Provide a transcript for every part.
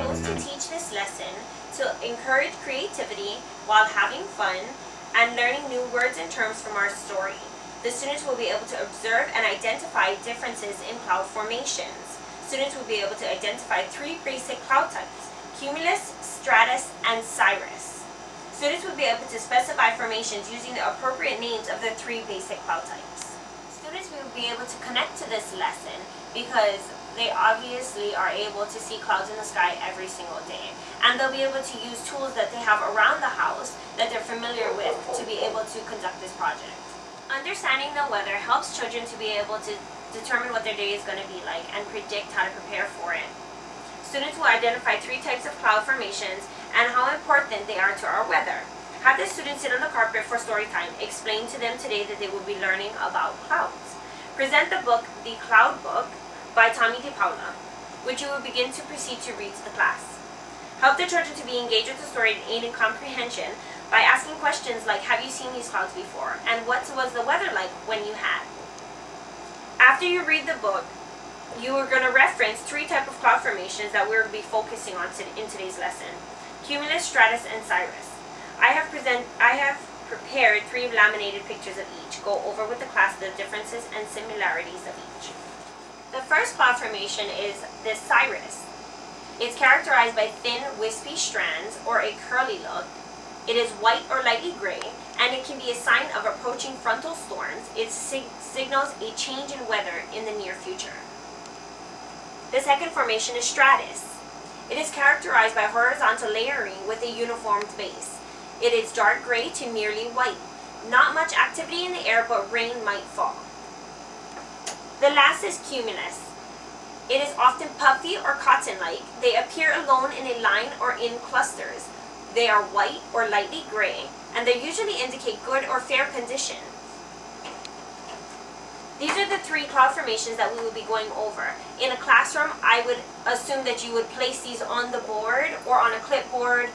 chose to teach this lesson to encourage creativity while having fun and learning new words and terms from our story. The students will be able to observe and identify differences in cloud formations. Students will be able to identify 3 basic cloud types: cumulus, stratus, and cirrus. Students will be able to specify formations using the appropriate names of the 3 basic cloud types. Students will be able to connect to this lesson because they obviously are able to see clouds in the sky every single day. And they'll be able to use tools that they have around the house that they're familiar with to be able to conduct this project. Understanding the weather helps children to be able to determine what their day is going to be like and predict how to prepare for it. Students will identify 3 types of cloud formations and how important they are to our weather. Have the students sit on the carpet for story time. Explain to them today that they will be learning about clouds. Present the book, The Cloud Book, by Tommy DePaula, which you will begin to proceed to read to the class. Help the children to be engaged with the story and aid in comprehension by asking questions like, have you seen these clouds before? And what was the weather like when you had? After you read the book, you are going to reference 3 types of cloud formations that we're going to be focusing on in today's lesson: cumulus, stratus, and cirrus. I have prepared 3 laminated pictures of each. Go over with the class the differences and similarities of each. The first cloud formation is the cirrus. It's characterized by thin, wispy strands or a curly look. It is white or lightly gray, and it can be a sign of approaching frontal storms. It signals a change in weather in the near future. The second formation is stratus. It is characterized by horizontal layering with a uniformed base. It is dark gray to nearly white. Not much activity in the air, but rain might fall. The last is cumulus. It is often puffy or cotton-like. They appear alone in a line or in clusters. They are white or lightly gray, and they usually indicate good or fair condition. These are the 3 cloud formations that we will be going over. In a classroom, I would assume that you would place these on the board or on a clipboard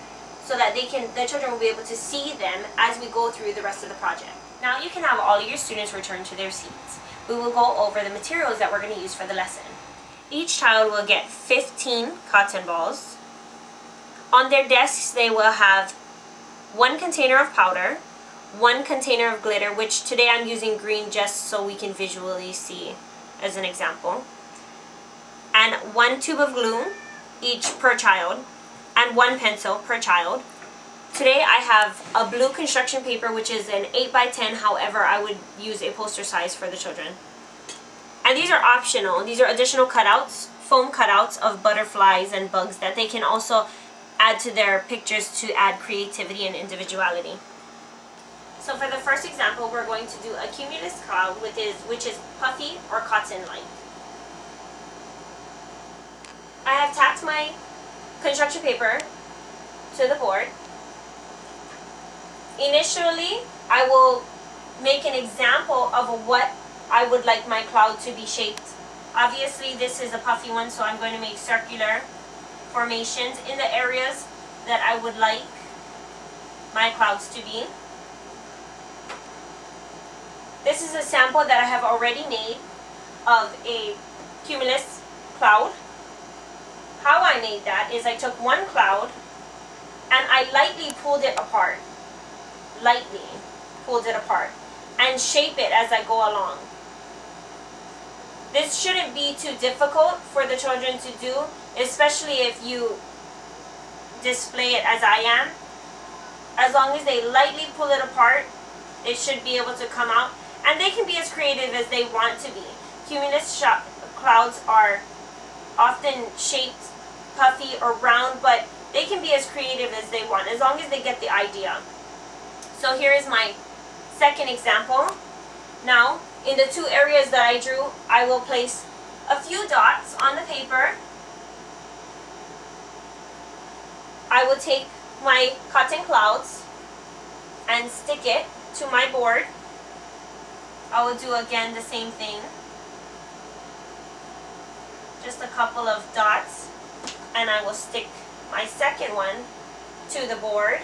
so that the children will be able to see them as we go through the rest of the project. Now you can have all of your students return to their seats. We will go over the materials that we're going to use for the lesson. Each child will get 15 cotton balls. On their desks, they will have 1 container of powder, 1 container of glitter, which today I'm using green just so we can visually see as an example, and 1 tube of glue, each per child, and 1 pencil per child. Today I have a blue construction paper, which is an 8x10, however I would use a poster size for the children. And these are optional. These are additional cutouts, foam cutouts of butterflies and bugs that they can also add to their pictures to add creativity and individuality. So for the first example, we're going to do a cumulus cloud, which is puffy or cotton-like. I have tacked my construction paper to the board. Initially, I will make an example of what I would like my cloud to be shaped. Obviously, this is a puffy one, so I'm going to make circular formations in the areas that I would like my clouds to be. This is a sample that I have already made of a cumulus cloud. How I made that is I took 1 cloud and I lightly pulled it apart. And shape it as I go along. This shouldn't be too difficult for the children to do, especially if you display it as I am. As long as they lightly pull it apart, it should be able to come out. And they can be as creative as they want to be. Cumulus clouds are often shaped, puffy, or round, but they can be as creative as they want, as long as they get the idea. So here is my second example. Now, in the 2 areas that I drew, I will place a few dots on the paper. I will take my cotton clouds and stick it to my board. I will do again the same thing. Just a couple of dots, and I will stick my second one to the board.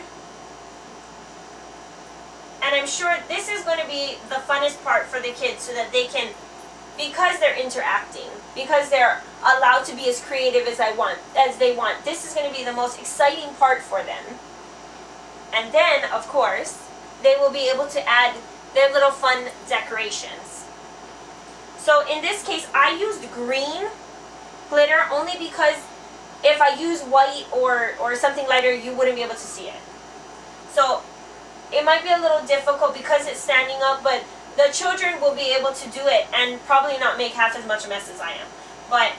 And I'm sure this is going to be the funnest part for the kids so that they can, because they're interacting, because they're allowed to be as creative as they want. This is going to be the most exciting part for them. And then, of course, they will be able to add their little fun decorations. So in this case, I used green glitter only because if I use white or something lighter, you wouldn't be able to see it. So it might be a little difficult because it's standing up, but the children will be able to do it and probably not make half as much a mess as I am. But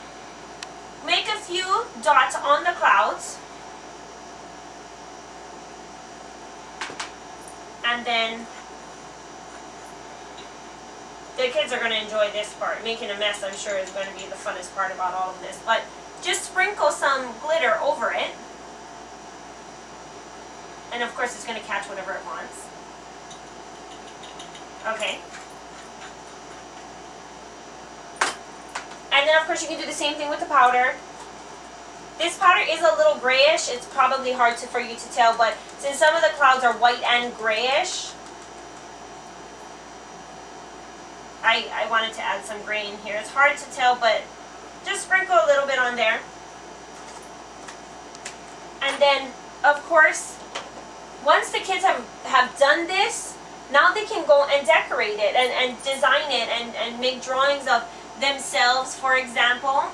make a few dots on the clouds. And then the kids are going to enjoy this part. Making a mess, I'm sure, is going to be the funnest part about all of this. But just sprinkle some glitter over it. And of course it's going to catch whatever it wants. Okay. And then of course you can do the same thing with the powder. This powder is a little grayish. It's probably hard for you to tell, but since some of the clouds are white and grayish, I wanted to add some gray in here. It's hard to tell, but just sprinkle a little bit on there. And then, of course, once the kids have done this, now they can go and decorate it and design it and make drawings of themselves, for example.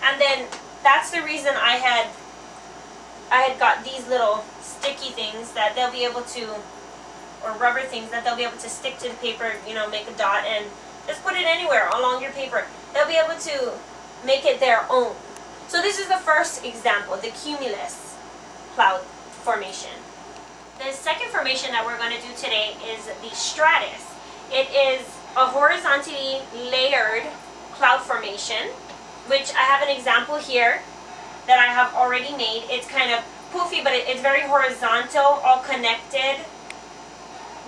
And then that's the reason I had got these little sticky things that they'll be able to, or rubber things that they'll be able to stick to the paper, you know, make a dot and just put it anywhere along your paper. They'll be able to make it their own. So this is the first example, the cumulus cloud formation. The second formation that we're going to do today is the stratus. It is a horizontally layered cloud formation, which I have an example here that I have already made. It's kind of poofy, but it's very horizontal, all connected.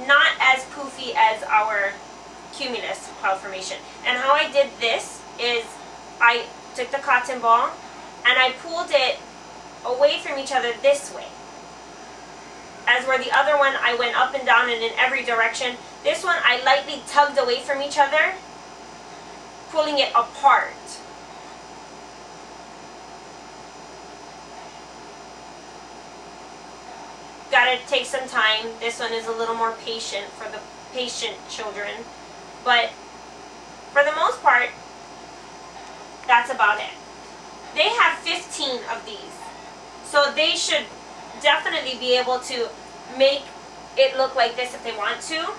Not as poofy as our cumulus cloud formation. And how I did this is I took the cotton ball and I pulled it away from each other this way. As where the other one I went up and down and in every direction. This one I lightly tugged away from each other, pulling it apart. Gotta take some time. This one is a little more patient for the patient children. But for the most part, that's about it. They have 15 of these. So they should definitely be able to make it look like this if they want to.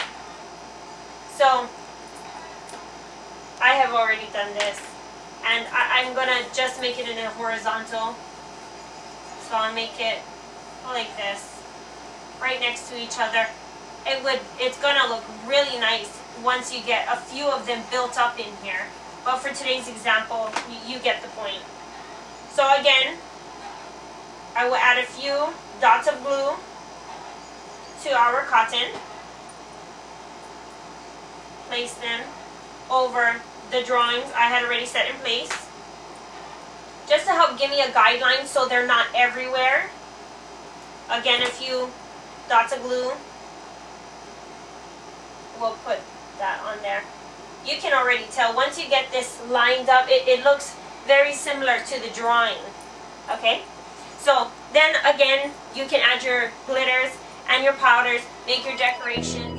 So I have already done this. And I'm going to just make it in a horizontal. So I'll make it like this, right next to each other. It's going to look really nice once you get a few of them built up in here. But for today's example, you get the point. So again, I will add a few dots of glue to our cotton. Place them over the drawings I had already set in place. Just to help give me a guideline so they're not everywhere. Again, a few dots of glue. We'll put that on there. You can already tell once you get this lined up, it looks very similar to the drawing. Okay? So then again, you can add your glitters and your powders, make your decoration.